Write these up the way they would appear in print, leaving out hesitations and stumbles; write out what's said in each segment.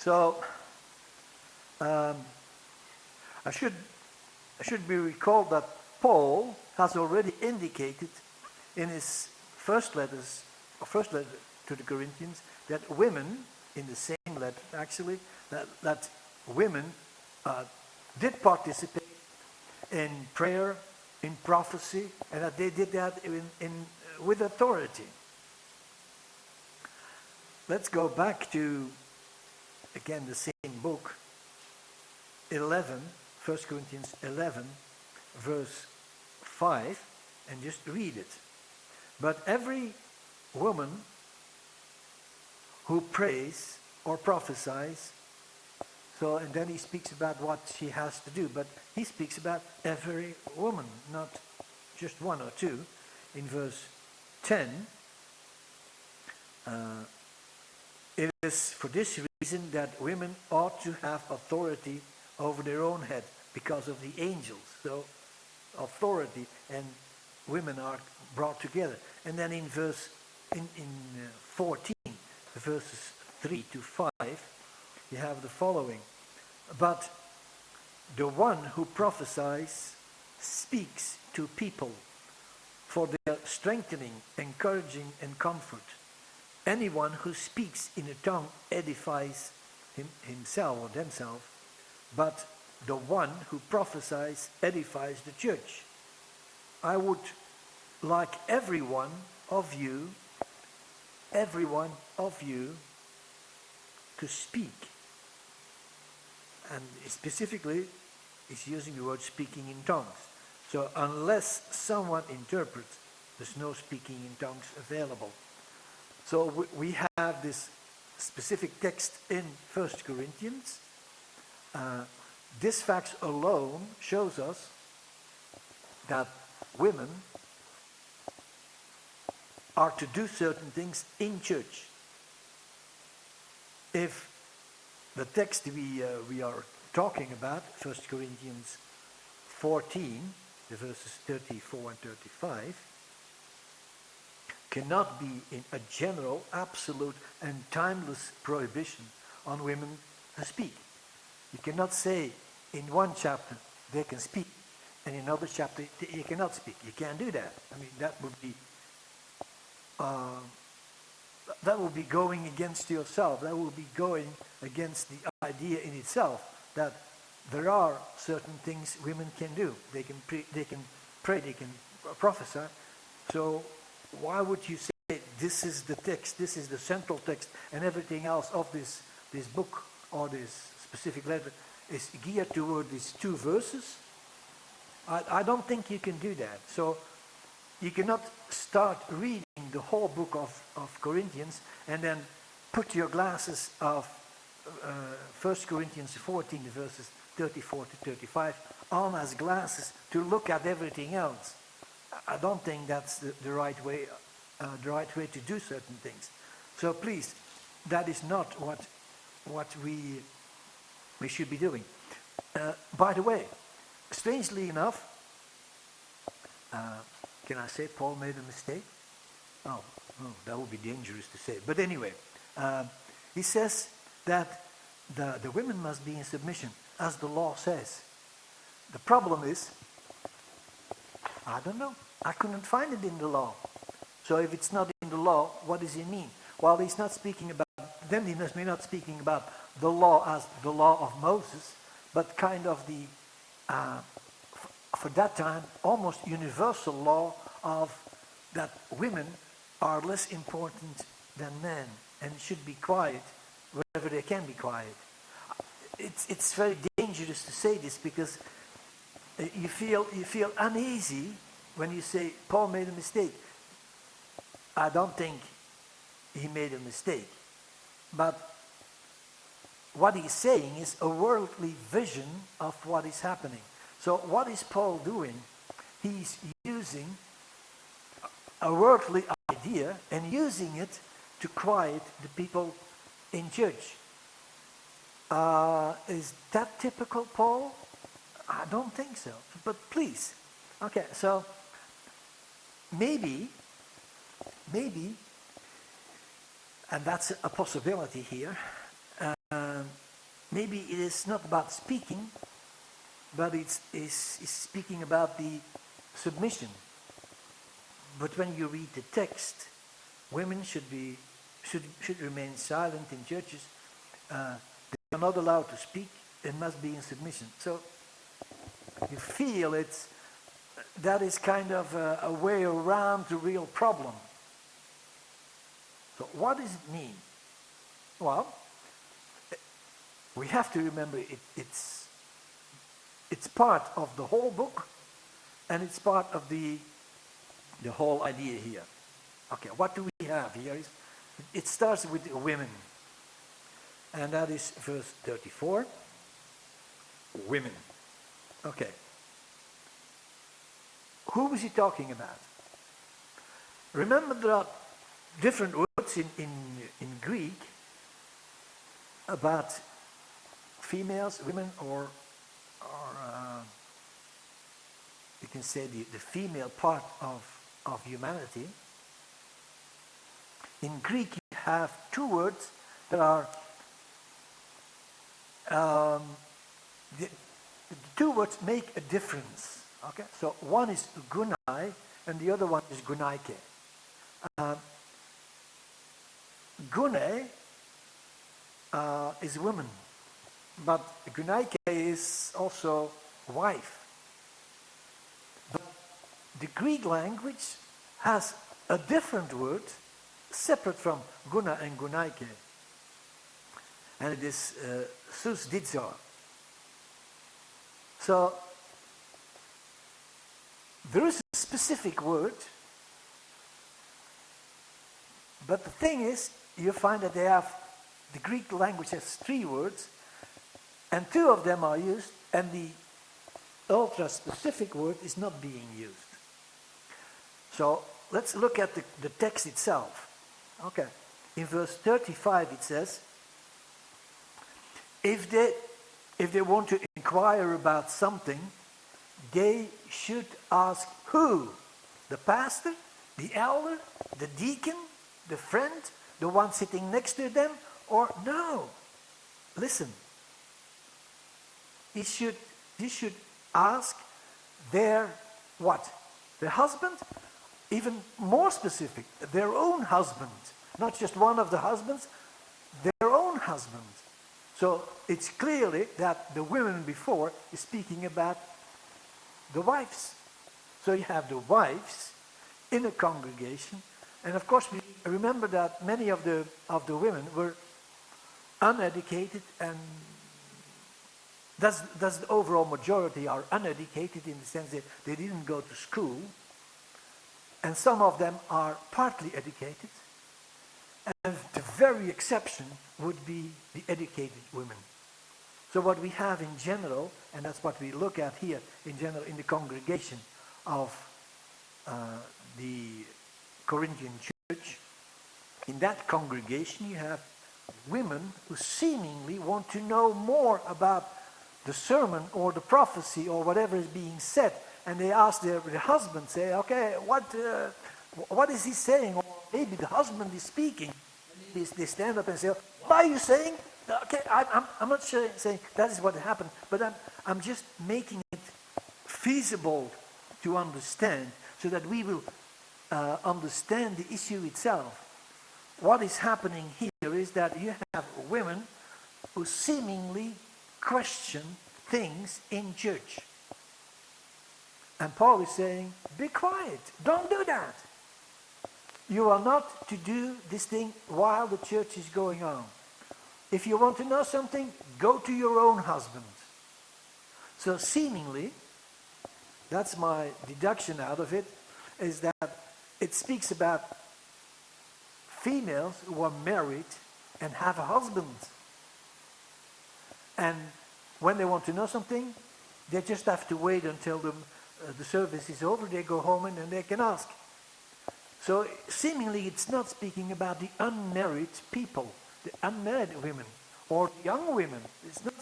So I should be recalled that Paul has already indicated in his first letter to the Corinthians that women, in the same letter actually, that women did participate in prayer, in prophecy, and that they did that with authority. Let's go back to, again, the same book, 1 Corinthians 11, verse 5, and just read it. But every woman who prays or prophesies, so, and then he speaks about what she has to do, but he speaks about every woman, not just one or two. In verse 10, it is for this reason that women ought to have authority over their own head because of the angels. So authority and women are brought together. And then in verse 14, verses 3 to 5, you have the following. But the one who prophesies speaks to people for their strengthening, encouraging, and comfort. Anyone who speaks in a tongue edifies himself or themselves, but the one who prophesies edifies the church. I would like every one of you to speak. And specifically, he's using the word speaking in tongues. So unless someone interprets, there's no speaking in tongues available. So we have this specific text in 1 Corinthians. This fact alone shows us that women are to do certain things in church. If the text we are talking about, 1 Corinthians 14, the verses 34 and 35, cannot be in a general, absolute, and timeless prohibition on women to speak. You cannot say in one chapter they can speak, and in another chapter you cannot speak. You can't do that. I mean, that would be going against yourself. That would be going against the idea in itself that there are certain things women can do. They can pray, they can prophesy. So why would you say this is the text, this is the central text, and everything else of this book or this specific letter is geared toward these two verses? I don't think you can do that. So you cannot start reading the whole book of Corinthians and then put your glasses of 1 Corinthians 14, the verses 34 to 35 on as glasses to look at everything else. I don't think that's the right way to do certain things. So please, that is not what we should be doing. By the way, strangely enough, can I say Paul made a mistake? Oh, that would be dangerous to say. But anyway, he says that the women must be in submission, as the law says. The problem is, I don't know. I couldn't find it in the law. So if it's not in the law, what does he mean? Well, he's not speaking about, then he's not speaking about the law as the law of Moses, but kind of the, for that time, almost universal law of that women are less important than men and should be quiet wherever they can be quiet. It's very dangerous to say this because you feel uneasy when you say Paul made a mistake. I don't think he made a mistake, but what he's saying is a worldly vision of what is happening. So what is Paul doing? He's using a worldly idea and using it to quiet the people in church. Is that typical Paul? I don't think so, but please. Okay, so maybe, and that's a possibility here, maybe it is not about speaking, but it's speaking about the submission. But when you read the text, women should remain silent in churches. They are not allowed to speak and must be in submission. So you feel that is kind of a way around the real problem. So what does it mean? Well, we have to remember it's part of the whole book, and it's part of the whole idea here. Okay, what do we have here? It starts with women, and that is verse 34. Women. Okay. Who was he talking about? Remember, there are different words in Greek about females, women, or you can say the female part of humanity. In Greek, you have two words that are the two words make a difference. Okay, so one is gunai and the other one is gunaike. Gune is woman, but gunaike is also wife. But the Greek language has a different word separate from guna and gunaike, and it is sus didzo. So there is a specific word, but the thing is, you find that the Greek language has three words, and two of them are used, and the ultra-specific word is not being used. So let's look at the text itself. Okay, in verse 35 it says, if they want to inquire about something, they should ask who? The pastor, the elder, the deacon, the friend, the one sitting next to them, or no? Listen. You should ask their what? Their husband? Even more specific, their own husband. Not just one of the husbands, their own husband. So it's clearly that the women before is speaking about the wives. So you have the wives in a congregation, and of course we remember that many of the women were uneducated, and that's the overall majority are uneducated in the sense that they didn't go to school, and some of them are partly educated, and the very exception would be the educated women. So what we have in general, and that's what we look at here in general in the congregation of the Corinthian church, in that congregation you have women who seemingly want to know more about the sermon or the prophecy or whatever is being said, and they ask their husband, say, okay, what is he saying? Or maybe the husband is speaking. They stand up and say, what are you saying? Okay, I'm not sure saying that is what happened, but I'm just making it feasible to understand, so that we will understand the issue itself. What is happening here is that you have women who seemingly question things in church. And Paul is saying, be quiet, don't do that. You are not to do this thing while the church is going on. If you want to know something, go to your own husband. So seemingly, that's my deduction out of it, is that it speaks about females who are married and have a husband. And when they want to know something, they just have to wait until the service is over. They go home and then they can ask. So seemingly it's not speaking about the unmarried people, the unmarried women, or young women. It's not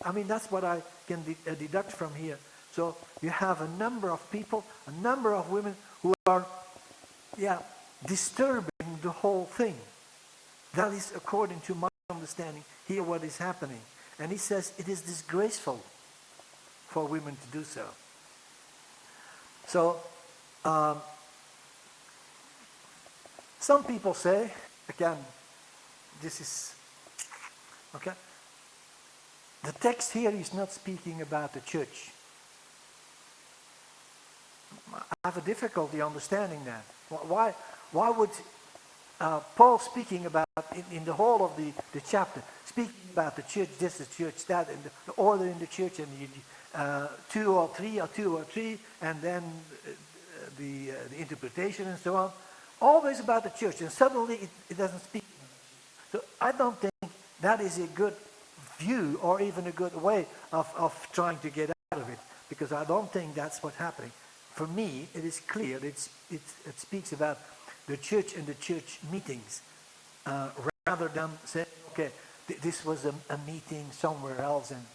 I mean, that's what I can deduct from here. So you have a number of people, a number of women who are, disturbing the whole thing. That is according to my understanding, hear what is happening. And he says it is disgraceful for women to do so. So, some people say, again, this is, okay, the text here is not speaking about the church. I have a difficulty understanding that. Why would Paul speaking about, in the whole of the chapter, speaking about the church, this, the church, that, and the order in the church, and the 2 or 3, and then the interpretation and so on, always about the church, and suddenly it doesn't speak. So I don't think that is a good view or even a good way of trying to get out of it, because I don't think that's what's happening. For me, it is clear it speaks about the church and the church meetings, rather than saying, okay, this was a meeting somewhere else, and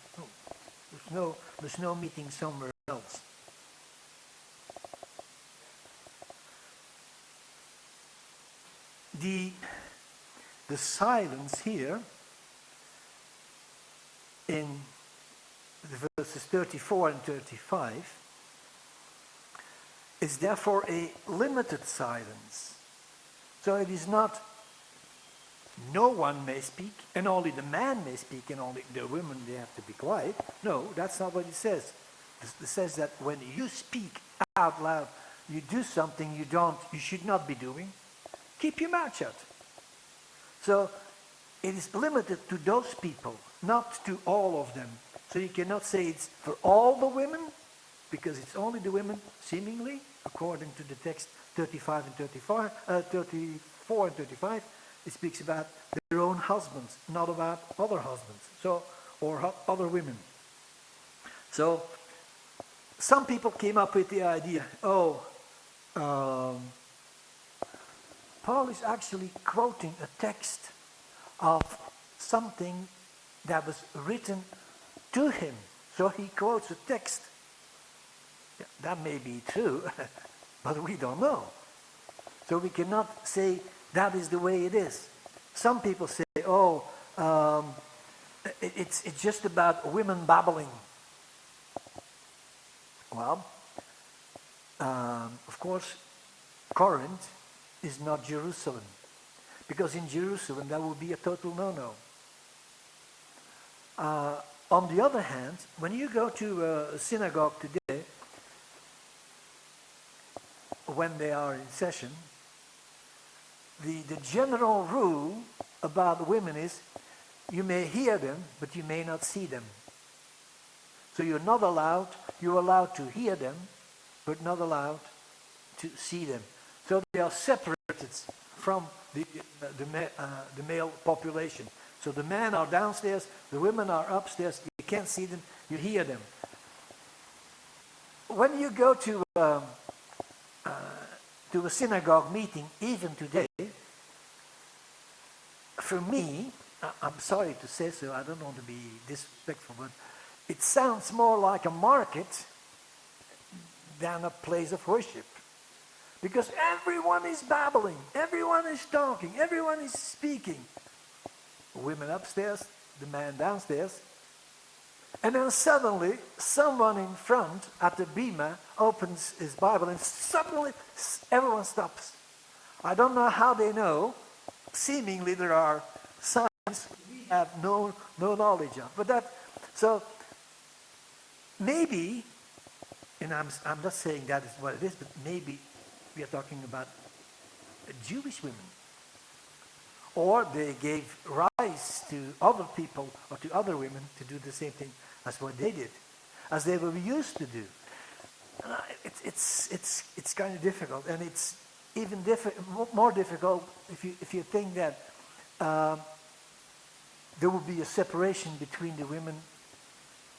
there's no meeting somewhere else. The silence here in the verses 34 and 35 is therefore a limited silence. So it is not no one may speak and only the man may speak and only the women, they have to be quiet. No, that's not what it says. It says that when you speak out loud, you do something you should not be doing, keep your mouth shut. So it is limited to those people, not to all of them. So you cannot say it's for all the women, because it's only the women, seemingly, according to the text 34 and 35. It speaks about their own husbands, not about other husbands, or other women. So some people came up with the idea, Paul is actually quoting a text of something that was written to him. So he quotes a text. Yeah, that may be true, but we don't know. So we cannot say that is the way it is. Some people say, it's just about women babbling. Well, of course, Corinth is not Jerusalem, because in Jerusalem that would be a total no-no. On the other hand, when you go to a synagogue today, when they are in session, the general rule about women is you may hear them, but you may not see them. So you're allowed to hear them, but not allowed to see them. So they are separated from the male population. So the men are downstairs, the women are upstairs, you can't see them, you hear them. When you go to a synagogue meeting, even today, for me, I'm sorry to say so, I don't want to be disrespectful, but it sounds more like a market than a place of worship. Because everyone is babbling, everyone is talking, everyone is speaking. Women upstairs, the man downstairs. And then suddenly, someone in front at the bema opens his Bible and suddenly everyone stops. I don't know how they know. Seemingly there are signs we have no knowledge of. But so maybe, and I'm not saying that is what it is, but maybe we are talking about Jewish women. Or they gave rise to other people or to other women to do the same thing as what they did, as they were used to do. It's kind of difficult, and it's even more difficult if you think that there will be a separation between the women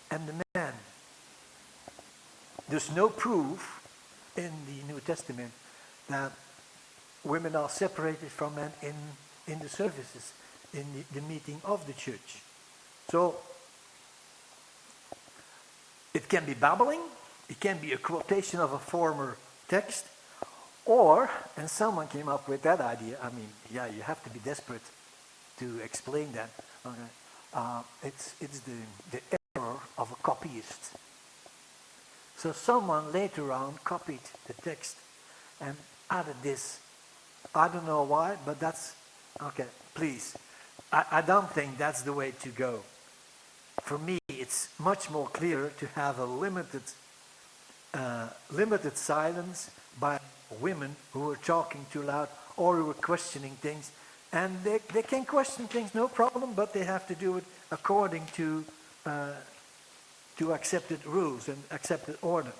and the men. There's no proof in the New Testament that women are separated from men in the services, in the meeting of the church. So it can be babbling, it can be a quotation of a former text, or, and someone came up with that idea, you have to be desperate to explain that. Okay. It's the error of a copyist. So someone later on copied the text and added this. I don't know why, but that's okay. Please, I don't think that's the way to go. For me, it's much more clear to have a limited silence by women who are talking too loud or who are questioning things. And they can question things, no problem, but they have to do it according to accepted rules and accepted order.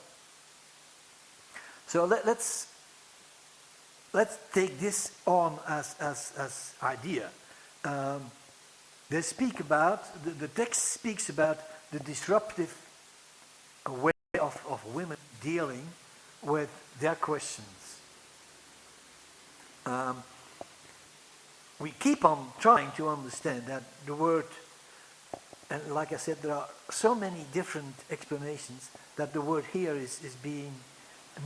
So let's take this on as idea. They speak about, the text speaks about the disruptive way of women dealing with their questions. We keep on trying to understand that the word, and like I said, there are so many different explanations that the word here is being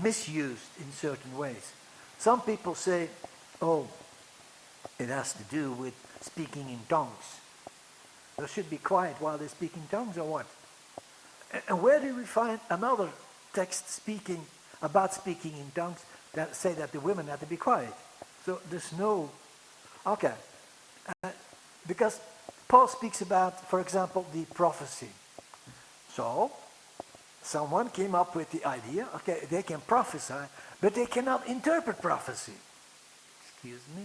misused in certain ways. Some people say, oh, it has to do with speaking in tongues. They should be quiet while they speak in tongues, or what? And where do we find another text speaking about speaking in tongues that say that the women have to be quiet? So there's no... Okay. Because Paul speaks about, for example, the prophecy. So, someone came up with the idea, okay, they can prophesy, but they cannot interpret prophecy. Excuse me?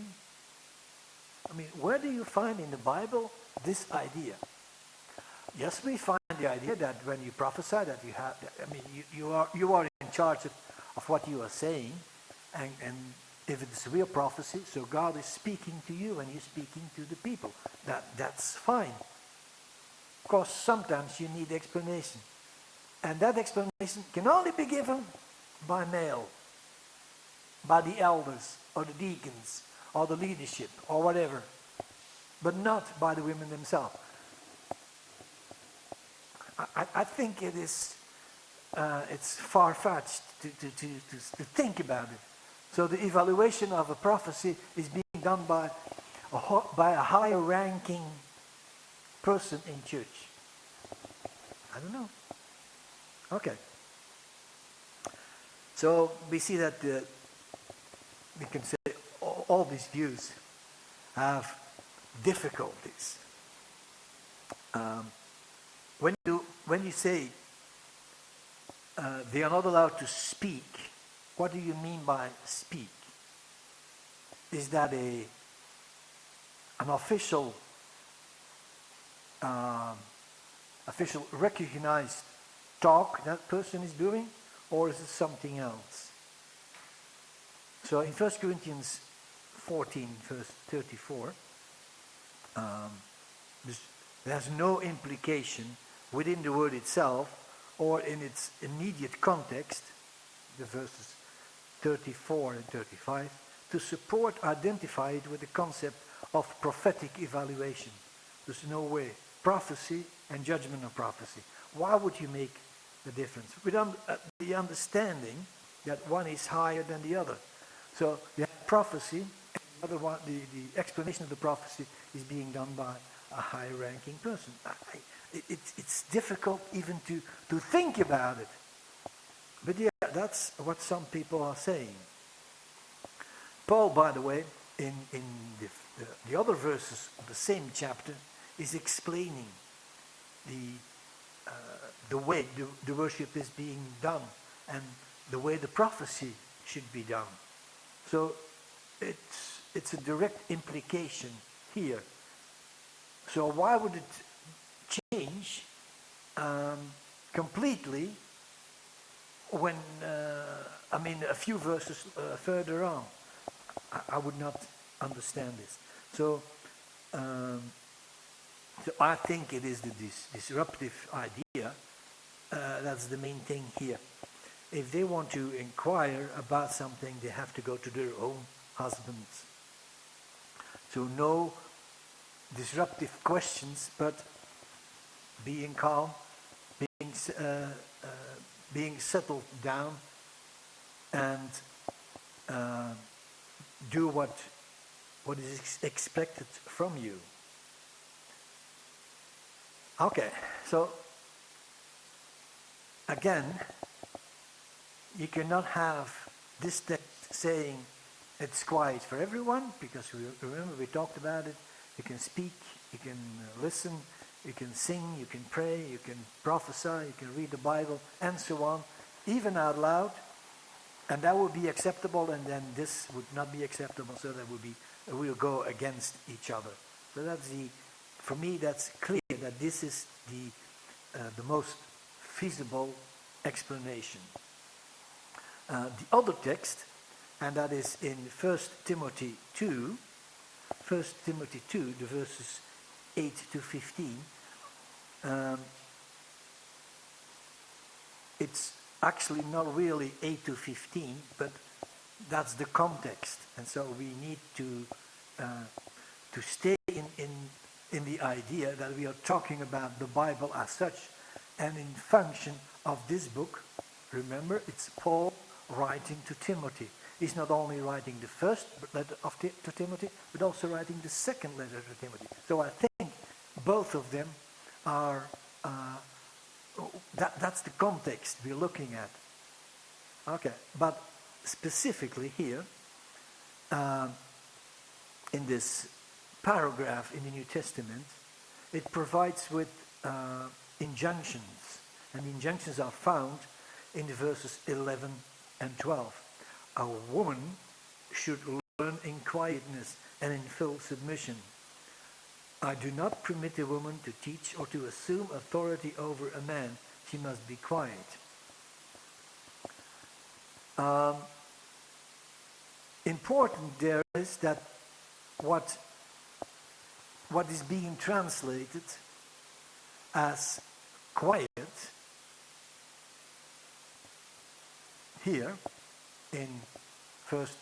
I mean, where do you find in the Bible this idea? Yes, we find the idea that when you prophesy that you have, I mean, you are in charge of what you are saying, and if it's real prophecy, so God is speaking to you and you're speaking to the people. That's fine. Of course, sometimes you need explanation. And that explanation can only be given by male, by the elders, or the deacons, or the leadership, or whatever, but not by the women themselves. I think it is, it's far-fetched to think about it. So the evaluation of a prophecy is being done by a higher-ranking person in church. I don't know. Okay. So we see that we can say all these views have difficulties. When you say they are not allowed to speak, what do you mean by speak? Is that an official recognized talk that person is doing, or is it something else? So in 1 Corinthians 14, verse 34, there's no implication within the word itself or in its immediate context, the verses 34 and 35, to identify it with the concept of prophetic evaluation. There's no way. Prophecy and judgment of prophecy. Why would you make the difference? Without the understanding that one is higher than the other. So you have prophecy, and the other one, the explanation of the prophecy is being done by a high-ranking person. It's difficult even to think about it. But yeah, that's what some people are saying. Paul, by the way, in the other verses of the same chapter, is explaining the way the worship is being done and the way the prophecy should be done. So it's a direct implication here. So why would it change completely when, a few verses further on? I would not understand this. So I think it is this disruptive idea that's the main thing here. If they want to inquire about something, they have to go to their own husbands. So no disruptive questions, but being calm, being settled down, and do what is expected from you. Okay, so again, you cannot have this text saying it's quiet for everyone, because remember we talked about it. You can speak, you can listen, you can sing, you can pray, you can prophesy, you can read the Bible, and so on, even out loud, and that would be acceptable, and then this would not be acceptable, so that would be, we'll go against each other. So that's for me that's clear that this is the most feasible explanation. The other text, and that is in 1 Timothy 2, the verses 8 to 15. It's actually not really 8 to 15, but that's the context, and so we need to stay in the idea that we are talking about the Bible as such, and in function of this book. Remember, it's Paul writing to Timothy. He's not only writing the first letter to Timothy, but also writing the second letter to Timothy. So I think both of them are, that's the context we're looking at. Okay, but specifically here, in this paragraph in the New Testament, it provides with injunctions, and the injunctions are found in the verses 11 and 12. A woman should learn in quietness and in full submission. I do not permit a woman to teach or to assume authority over a man. She must be quiet. Important there is that what is being translated as quiet here in First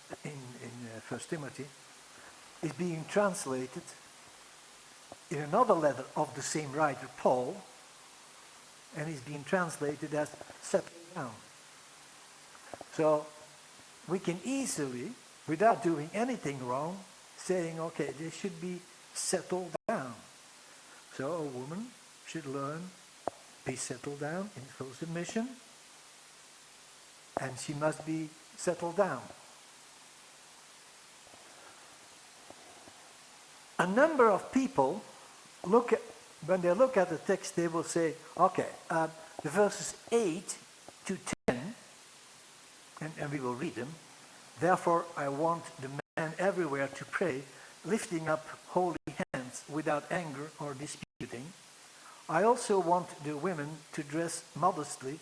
Timothy is being translated in another letter of the same writer, Paul, and is being translated as settle down. So we can easily, without doing anything wrong, saying, okay, they should be settled down. So a woman should learn, be settled down in full submission, and she must be settled down. A number of people when they look at the text, they will say, okay, the verses 8 to 10, and we will read them. Therefore, I want the man everywhere to pray, lifting up holy hands without anger or disputing. I also want the women to dress modestly,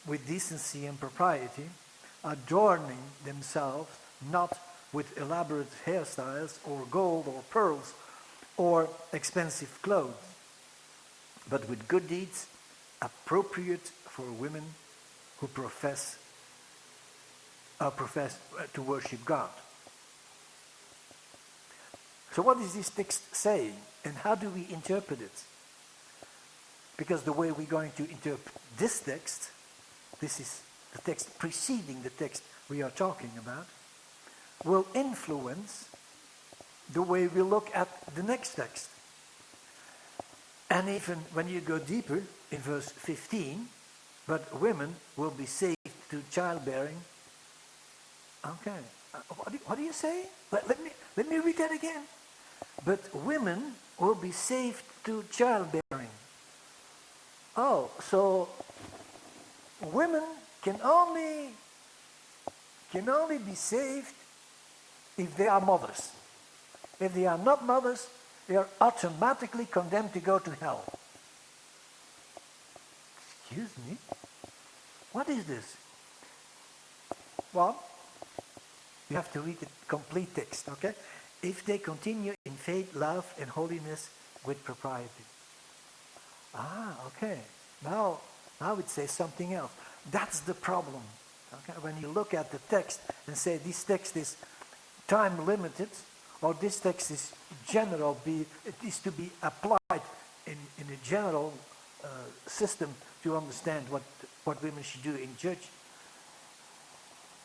with decency and propriety, adorning themselves not with elaborate hairstyles or gold or pearls or expensive clothes, but with good deeds appropriate for women who profess to worship God. So what is this text saying, and how do we interpret it? Because the way we're going to interpret this text, this is the text preceding the text we are talking about, will influence the way we look at the next text. And even when you go deeper in verse 15, but women will be saved to childbearing. Okay, what do you say? Let me read that again. But women will be saved to childbearing. Oh, so women can only be saved if they are mothers. If they are not mothers, they are automatically condemned to go to hell. Excuse me? What is this? Well, you have to read the complete text, okay? If they continue in faith, love, and holiness with propriety. Ah, okay. Now it says something else. That's the problem. Okay? When you look at the text and say this text is time limited, or this text is general, it is to be applied in a general system to understand what women should do in church,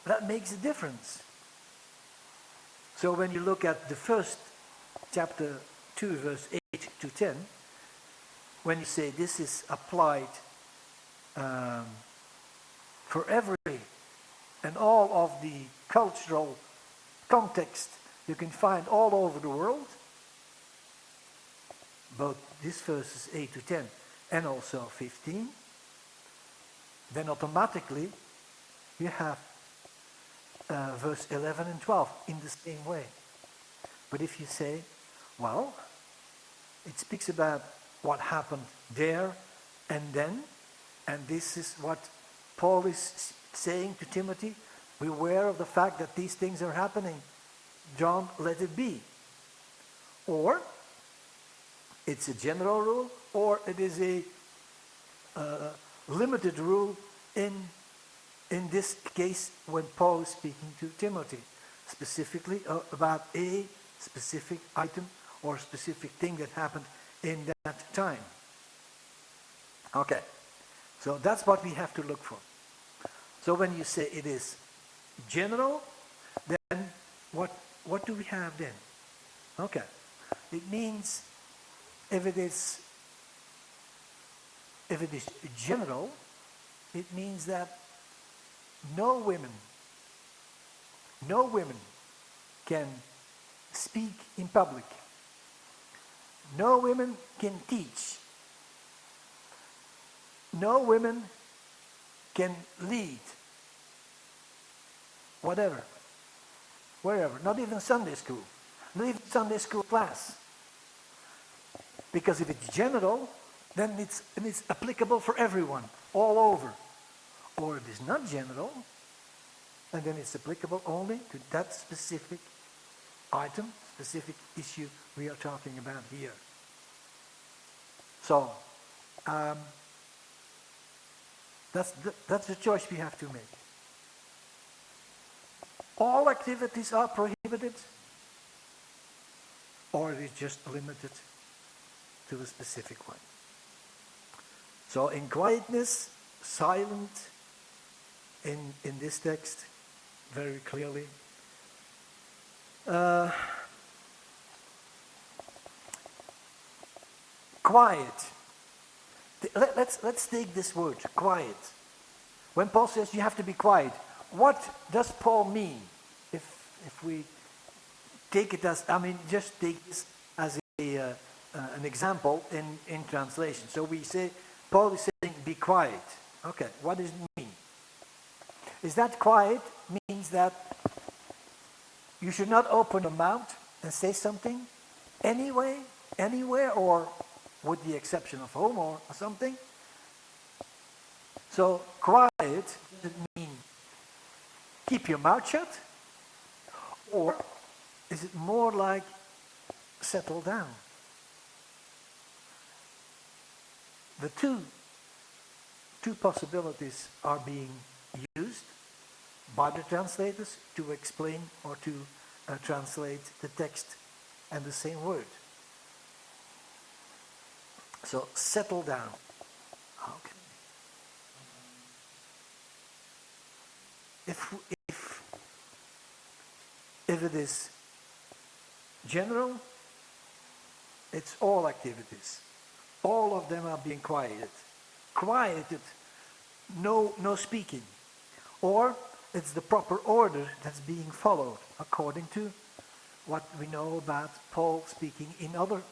that makes a difference. So when you look at the first chapter 2, verse 8 to 10, when you say this is applied for every and all of the cultural context you can find all over the world, both these verses 8 to 10 and also 15, then automatically you have verse 11 and 12 in the same way. But if you say, well, it speaks about what happened there and then, and this is what Paul is saying to Timothy, beware of the fact that these things are happening. John, let it be. Or it's a general rule, or it is a limited rule in this case when Paul is speaking to Timothy, specifically about a specific item or specific thing that happened in that time. Okay, so that's what we have to look for. So when you say it is general, then what do we have then? Okay, it means if it is general, it means that no women can speak in public. No women can teach. No women can lead. Whatever. Wherever. Not even Sunday school. Not even Sunday school class. Because if it's general, then it's applicable for everyone, all over. Or it is not general, and then it's applicable only to that specific item, specific issue we are talking about here. So, that's the choice we have to make. All activities are prohibited, or it is just limited to a specific one. So in quietness, silent, in this text, very clearly. Quiet. Let's take this word, quiet. When Paul says you have to be quiet, what does Paul mean? If we take it as, just take this as an example in translation. So we say, Paul is saying be quiet. Okay, what does it mean? Is that quiet means that you should not open your mouth and say something anyway, anywhere, or with the exception of home or something? So quiet, does it mean keep your mouth shut? Or is it more like settle down? The two possibilities are being used by the translators to explain or to translate the text and the same word. So settle down. Okay. If it is general, it's all activities. All of them are being quieted. Quieted, no speaking. Or it's the proper order that's being followed according to what we know about Paul speaking in other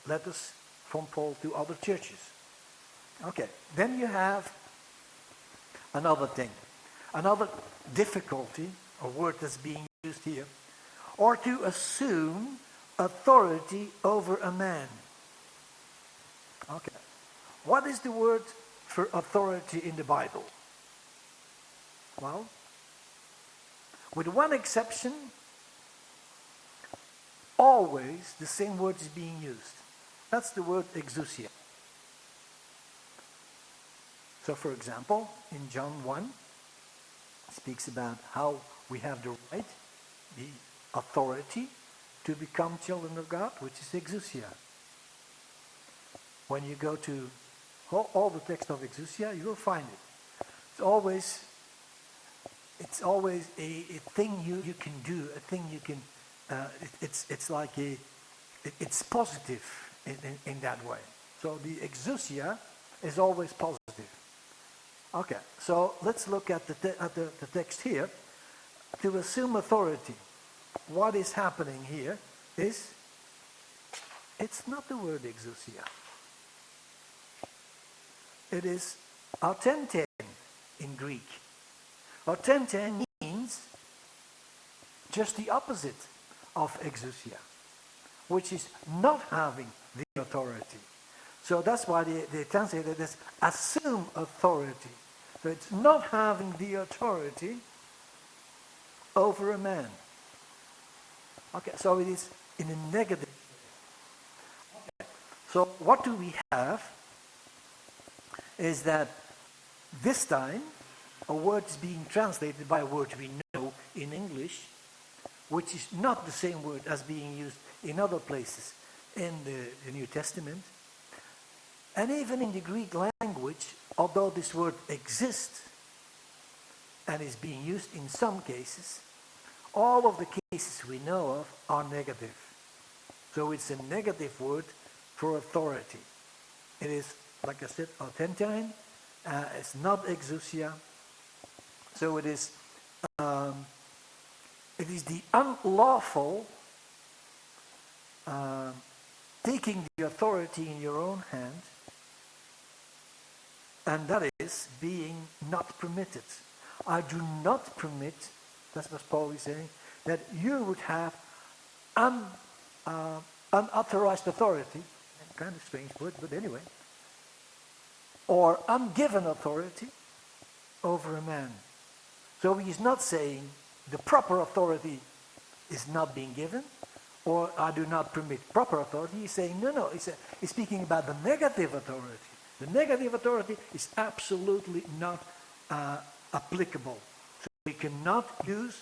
letters from Paul to other churches. Okay, then you have another thing, another difficulty, a word that's being used here, or to assume authority over a man. Okay, what is the word for authority in the Bible? Well, with one exception, always the same word is being used. That's the word exousia. So for example, in John 1, it speaks about how we have the right, the authority to become children of God, which is exousia. When you go to all the text of exousia, you will find it. It's always a thing you can do, a thing you can, it's like it's positive. in that way. So the exousia is always positive. Okay, so let's look at the text here. To assume authority, what is happening here is, it's not the word exousia. It is autenten in Greek. Autenten means just the opposite of exousia, which is not having the authority. So that's why they translate it as assume authority. So it's not having the authority over a man. Okay, so it is in a negative. Okay. So what do we have is that this time a word is being translated by a word we know in English, which is not the same word as being used in other places in the New Testament. And even in the Greek language, although this word exists and is being used in some cases, all of the cases we know of are negative. So it's a negative word for authority. It is, like I said, autenten. It's not exousia. So it is the unlawful taking the authority in your own hand, and that is being not permitted. I do not permit, that's what Paul is saying, that you would have unauthorized authority, kind of strange word, but anyway, or ungiven authority over a man. So he is not saying the proper authority is not being given, or I do not permit proper authority. He's saying, no, he's speaking about the negative authority. The negative authority is absolutely not applicable. So we cannot use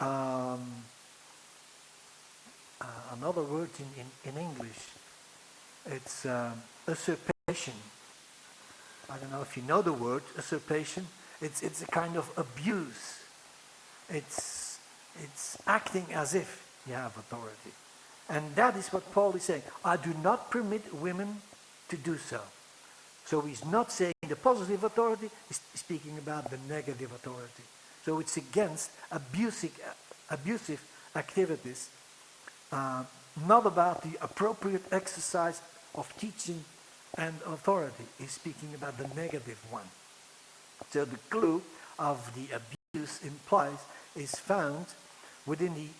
another word in English. It's usurpation. I don't know if you know the word usurpation. It's a kind of abuse. It's acting as if you have authority. And that is what Paul is saying. I do not permit women to do so. So he's not saying the positive authority, he's speaking about the negative authority. So it's against abusive activities, not about the appropriate exercise of teaching and authority. He's speaking about the negative one. So the clue of the abuse implies is found within the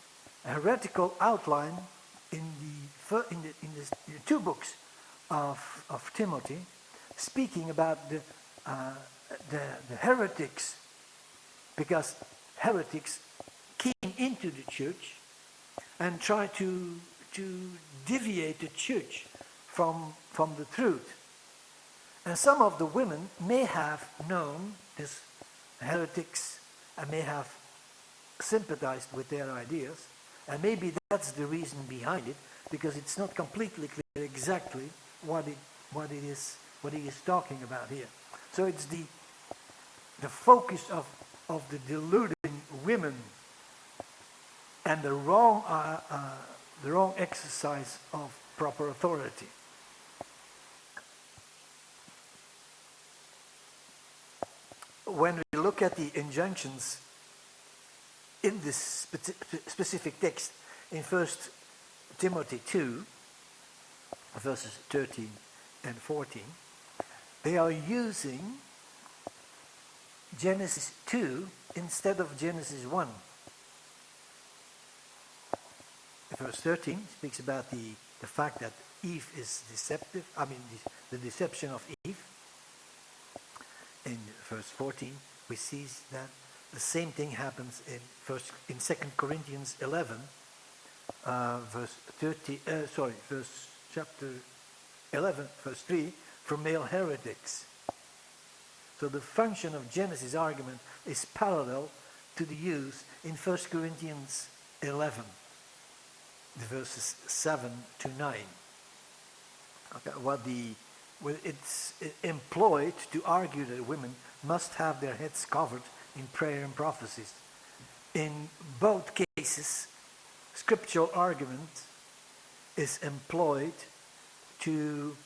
heretical outline in the two books of Timothy, speaking about the heretics, because heretics came into the church and tried to deviate the church from the truth. And some of the women may have known these heretics and may have sympathized with their ideas, and maybe that's the reason behind it, because it's not completely clear exactly what he is talking about here. So it's the focus of the deluding women and the wrong exercise of proper authority. When we look at the injunctions in this specific text in 1 Timothy 2, verses 13 and 14, they are using Genesis 2 instead of Genesis 1. Verse 13 speaks about the fact that Eve is deceptive, the deception of Eve. In verse 14, we see that the same thing happens in 2 Corinthians 11, verse chapter 11, verse 3, from male heretics. So the function of Genesis argument is parallel to the use in 1 Corinthians 11, the verses 7 to 9. Okay, it's employed to argue that women must have their heads covered in prayer and prophecies. In both cases, scriptural argument is employed to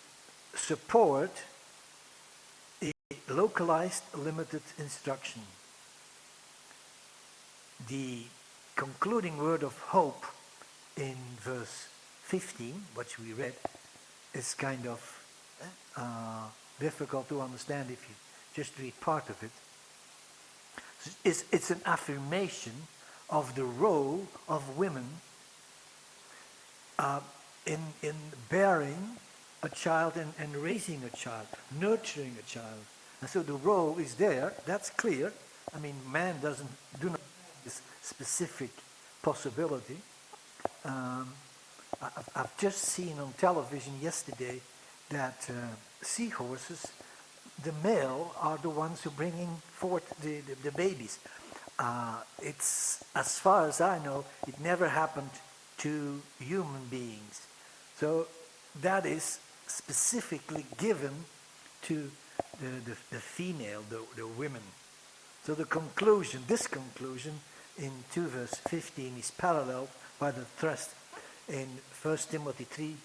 support a localized, limited instruction. The concluding word of hope in verse 15, which we read, is kind of difficult to understand if you just read part of it. It's an affirmation of the role of women in bearing a child and raising a child, nurturing a child. And so the role is there, that's clear. I mean, man do not have this specific possibility. I've just seen on television yesterday that seahorses, the male are the ones who bringing forth the babies. It's, as far as I know, it never happened to human beings. So that is specifically given to the female, the women. So the conclusion, this conclusion in 2 verse 15 is paralleled by the thrust in 1 Timothy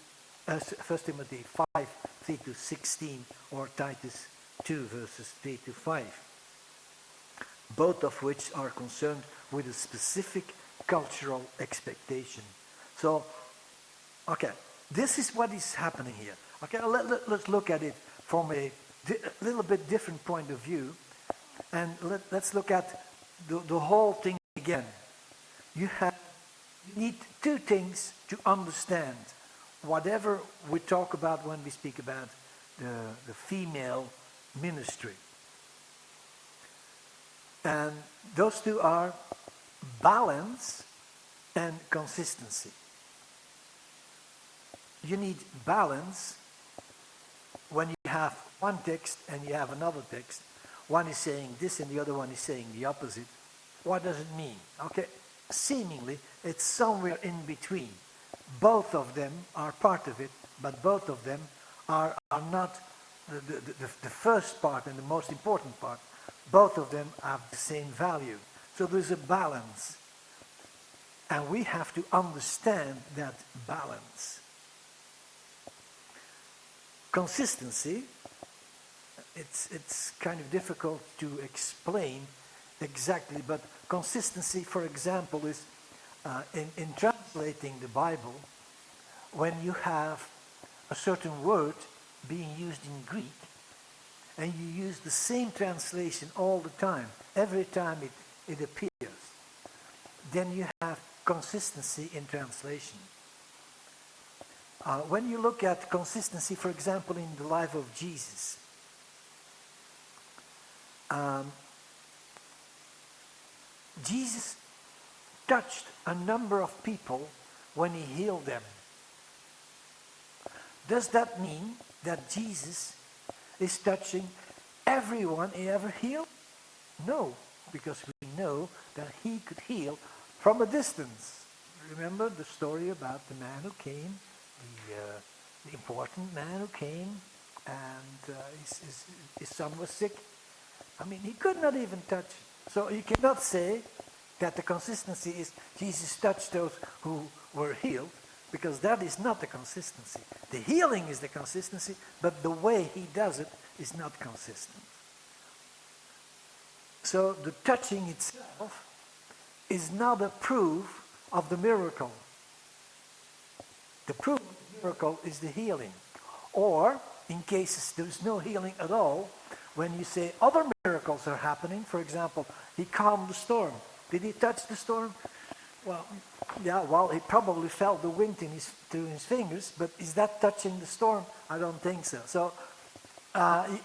5, 3 to 16, or Titus 2 verses 3 to 5. Both of which are concerned with a specific cultural expectation. So, okay, this is what is happening here. Okay, let's look at it from a little bit different point of view, and let's look at the whole thing again. You need two things to understand whatever we talk about when we speak about the female ministry. And those two are balance and consistency. You need balance when you have one text and you have another text. One is saying this and the other one is saying the opposite. What does it mean? Okay, seemingly it's somewhere in between. Both of them are part of it, but both of them are not the first part and the most important part. Both of them have the same value. So there's a balance. And we have to understand that balance. Consistency, it's kind of difficult to explain exactly, but consistency, for example, is in translating the Bible, when you have a certain word being used in Greek, and you use the same translation all the time, every time it appears, then you have consistency in translation. When you look at consistency, for example, in the life of Jesus, Jesus touched a number of people when he healed them. Does that mean that Jesus is touching everyone he ever healed? No, because we know that he could heal from a distance. Remember the story about the man who came, the important man who came, and his son was sick. I mean, he could not even touch. So you cannot say that the consistency is Jesus touched those who were healed, because that is not the consistency. The healing is the consistency, but the way he does it is not consistent. So the touching itself is not a proof of the miracle. The proof of the miracle is the healing. Or, in cases there is no healing at all, when you say other miracles are happening, for example, he calmed the storm. Did he touch the storm? Well, yeah, well, he probably felt the wind through his fingers, but is that touching the storm? I don't think so. So,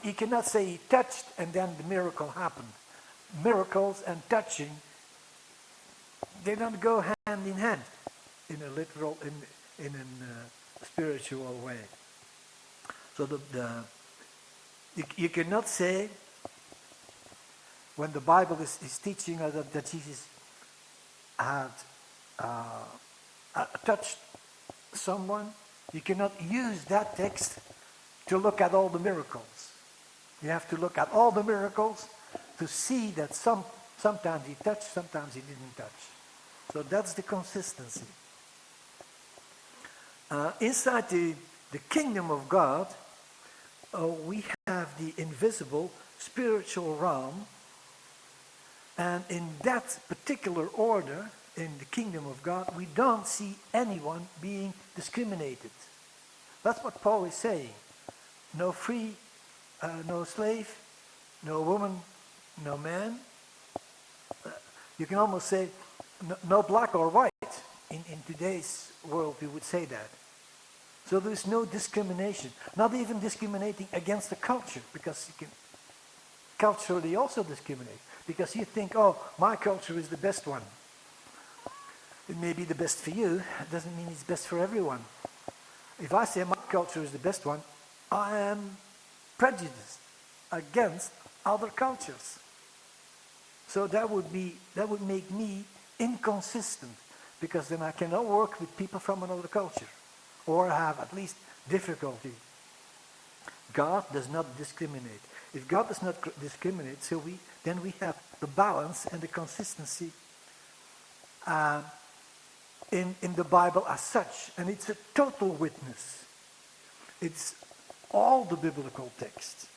you cannot say he touched and then the miracle happened. Miracles and touching, they don't go hand in hand in a literal, in a spiritual way. So you cannot say, when the Bible is teaching us that Jesus had touched someone, you cannot use that text to look at all the miracles. You have to look at all the miracles to see that sometimes he touched, sometimes he didn't touch. So that's the consistency. Inside the the kingdom of God, we have the invisible spiritual realm, and in that particular order, in the kingdom of God, we don't see anyone being discriminated. That's what Paul is saying. No free, no slave, no woman, no man. You can almost say no black or white. In today's world, we would say that. So there's no discrimination. Not even discriminating against the culture, because you can culturally also discriminate. Because you think, oh, my culture is the best one. It may be the best for you. It doesn't mean it's best for everyone. If I say my culture is the best one, I am prejudiced against other cultures. So that would make me inconsistent, because then I cannot work with people from another culture, or have at least difficulty. God does not discriminate. If God does not discriminate, then we have the balance and the consistency in the Bible as such, and it's a total witness. It's all the biblical text.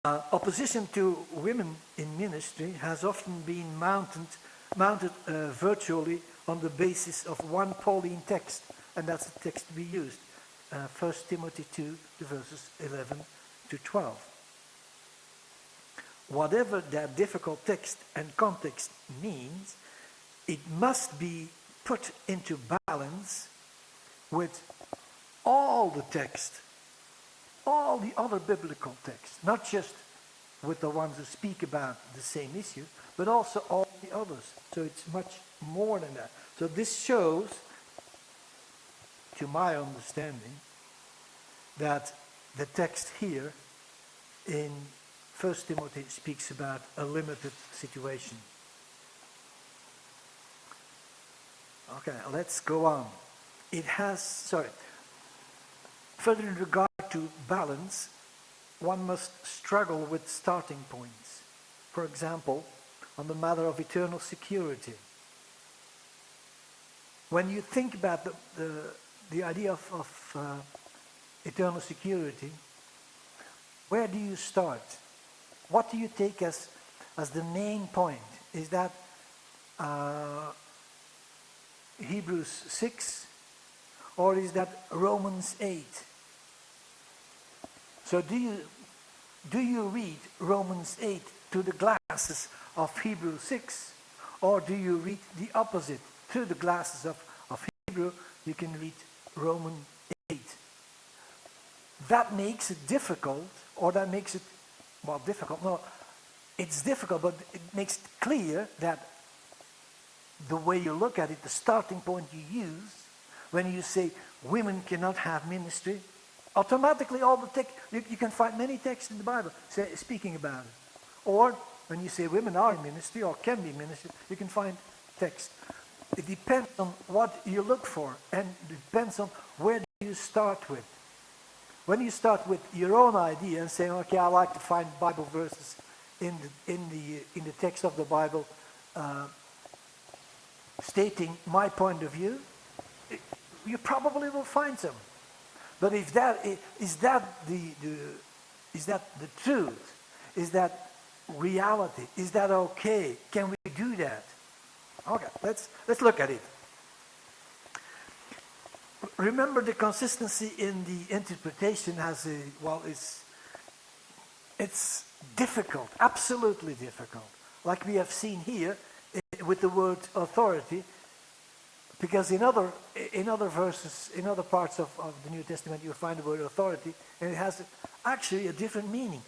Opposition to women in ministry has often been mounted virtually on the basis of one Pauline text, and that's the text we used, 1 Timothy 2, the verses 11 to 12. Whatever that difficult text and context means, it must be put into balance with all the text, all the other biblical texts, not just with the ones that speak about the same issue, but also all the others. So it's much more than that. So this shows, to my understanding, that the text here in 1 Timothy speaks about a limited situation. Okay, let's go on. Further in regard to balance, one must struggle with starting points. For example, on the matter of eternal security. When you think about the idea of eternal security, where do you start? What do you take as the main point? Is that Hebrews 6, or is that Romans 8? So do you read Romans 8 through the glasses of Hebrews 6, or do you read the opposite? Through the glasses of Hebrew, you can read Romans 8. That makes it difficult, or that makes it, well, difficult. No, it's difficult, but it makes it clear that the way you look at it, the starting point you use, when you say women cannot have ministry, automatically all the text, you can find many texts in the Bible speaking about it. Or when you say women are in ministry or can be ministry, you can find text. It depends on what you look for, and it depends on where do you start with. When you start with your own idea and say, okay, I like to find Bible verses in the text of the Bible stating my point of view, you probably will find some. But if that is that the truth? Is that reality? Is that okay? Can we do that? Okay, let's look at it. Remember, the consistency in the interpretation it's difficult, absolutely difficult. Like we have seen here with the word authority, because in other verses, in other parts of the New Testament, you'll find the word authority, and it has actually a different meaning.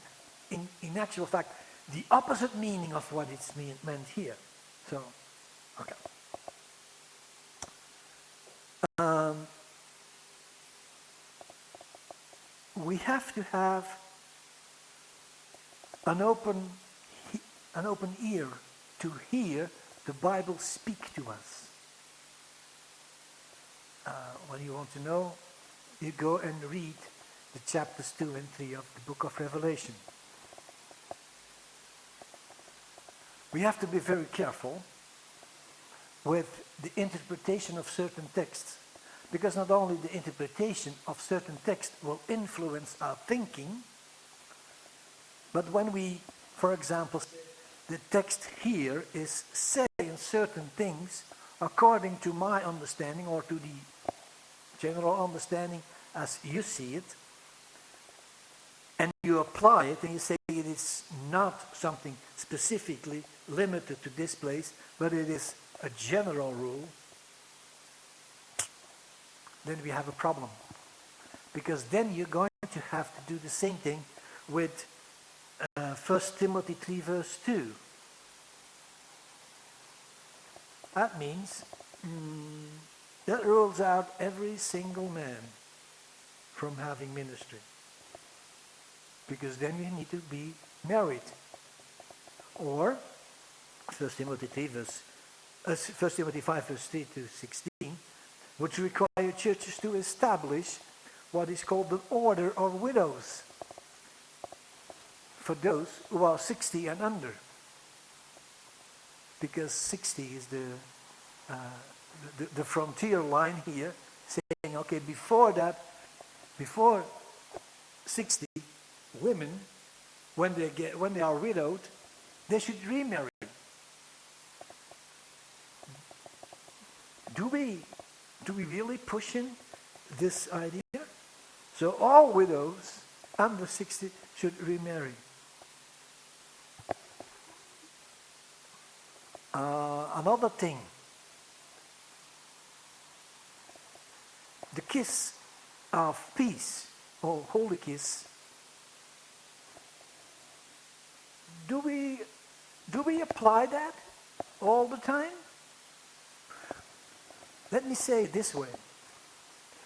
In actual fact, the opposite meaning of what it's meant here. So, okay. We have to have an open ear to hear the Bible speak to us. When you want to know, you go and read the chapters 2 and 3 of the book of Revelation. We have to be very careful with the interpretation of certain texts, Because not only the interpretation of certain text will influence our thinking, but when we, for example, the text here is saying certain things according to my understanding or to the general understanding as you see it, and you apply it and you say it is not something specifically limited to this place, but it is a general rule, then we have a problem. Because then you're going to have to do the same thing with 1 Timothy 3 verse 2. That means that rules out every single man from having ministry. Because then you need to be married. Or 1 Timothy 5 verse 3 to 16, which require churches to establish what is called an order of widows for those who are 60 and under. Because 60 is the frontier line here, saying, okay, before 60, women, when they are widowed, they should remarry. Do we really push in this idea? So all widows under 60 should remarry. Another thing, the kiss of peace, or holy kiss, do we apply that all the time? Let me say it this way.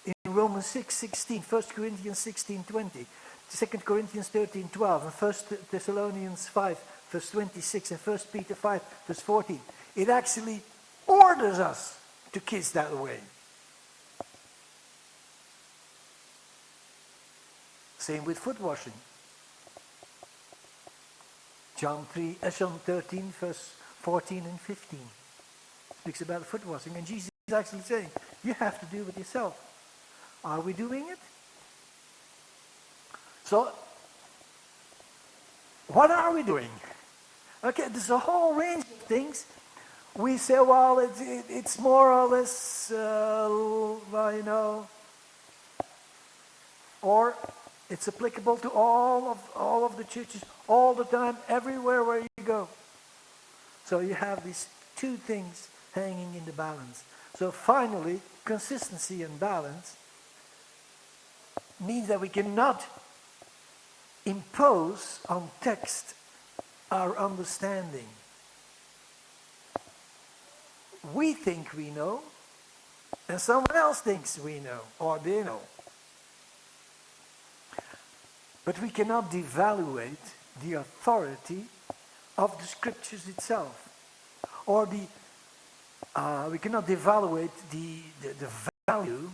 In Romans 6:16, 1 Corinthians 16:20, 2 Corinthians 13:12, and 1 Thessalonians 5 verse 26, and 1 Peter 5 verse 14, it actually orders us to kiss that way. Same with foot washing. John 13 verse 14 and 15 speaks about foot washing, and Jesus is actually saying, you have to do it yourself. Are we doing it? So, what are we doing? Okay, there's a whole range of things. We say, well, it's more or less, or it's applicable to all of the churches, all the time, everywhere where you go. So you have these two things hanging in the balance. So finally, consistency and balance means that we cannot impose on text our understanding. We think we know, and someone else thinks we know, or they know. But we cannot devaluate the authority of the scriptures itself, or we cannot devaluate the value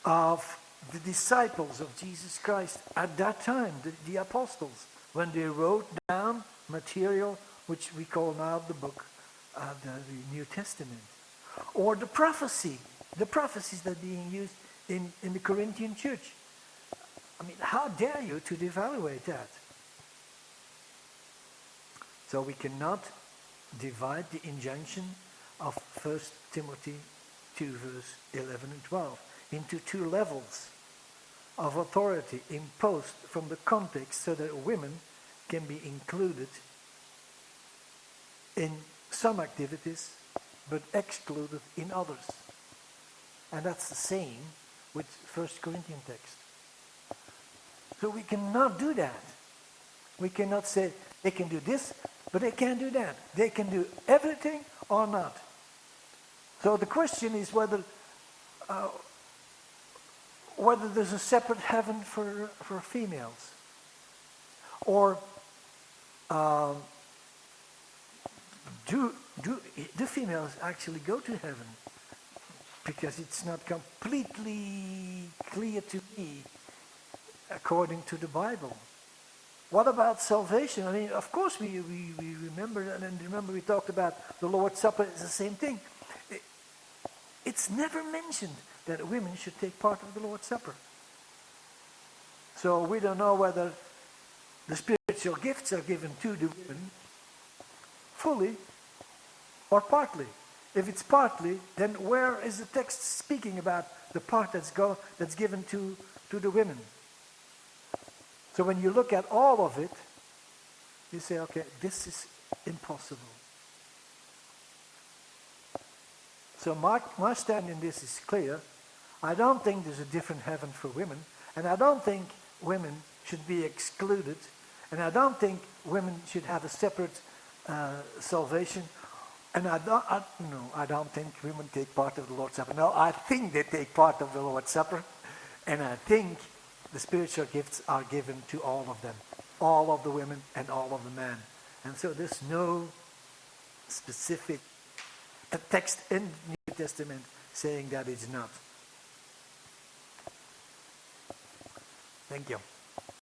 of the disciples of Jesus Christ at that time, the apostles, when they wrote down material which we call now the book, the New Testament, or the prophecies that are being used in the Corinthian church. I mean, how dare you to devaluate that? So we cannot divide the injunction of 1 Timothy 2 verse 11 and 12 into two levels of authority imposed from the context, so that women can be included in some activities but excluded in others. And that's the same with 1 Corinthian text. So we cannot do that. We cannot say they can do this, but they can't do that. They can do everything or not. So the question is whether there's a separate heaven for females, or do females actually go to heaven? Because it's not completely clear to me according to the Bible. What about salvation? I mean, of course we remember, and remember we talked about the Lord's Supper. It's the same thing. It's never mentioned that women should take part of the Lord's Supper. So we don't know whether the spiritual gifts are given to the women fully or partly. If it's partly, then where is the text speaking about the part that's given to the women? So when you look at all of it, you say, okay, this is impossible. So my stand in this is clear. I don't think there's a different heaven for women, and I don't think women should be excluded, and I don't think women should have a separate salvation. And I don't think women take part of the Lord's Supper. No, I think they take part of the Lord's Supper, and I think the spiritual gifts are given to all of them, all of the women and all of the men. And so there's no specific text in the New Testament saying that it's not. Thank you.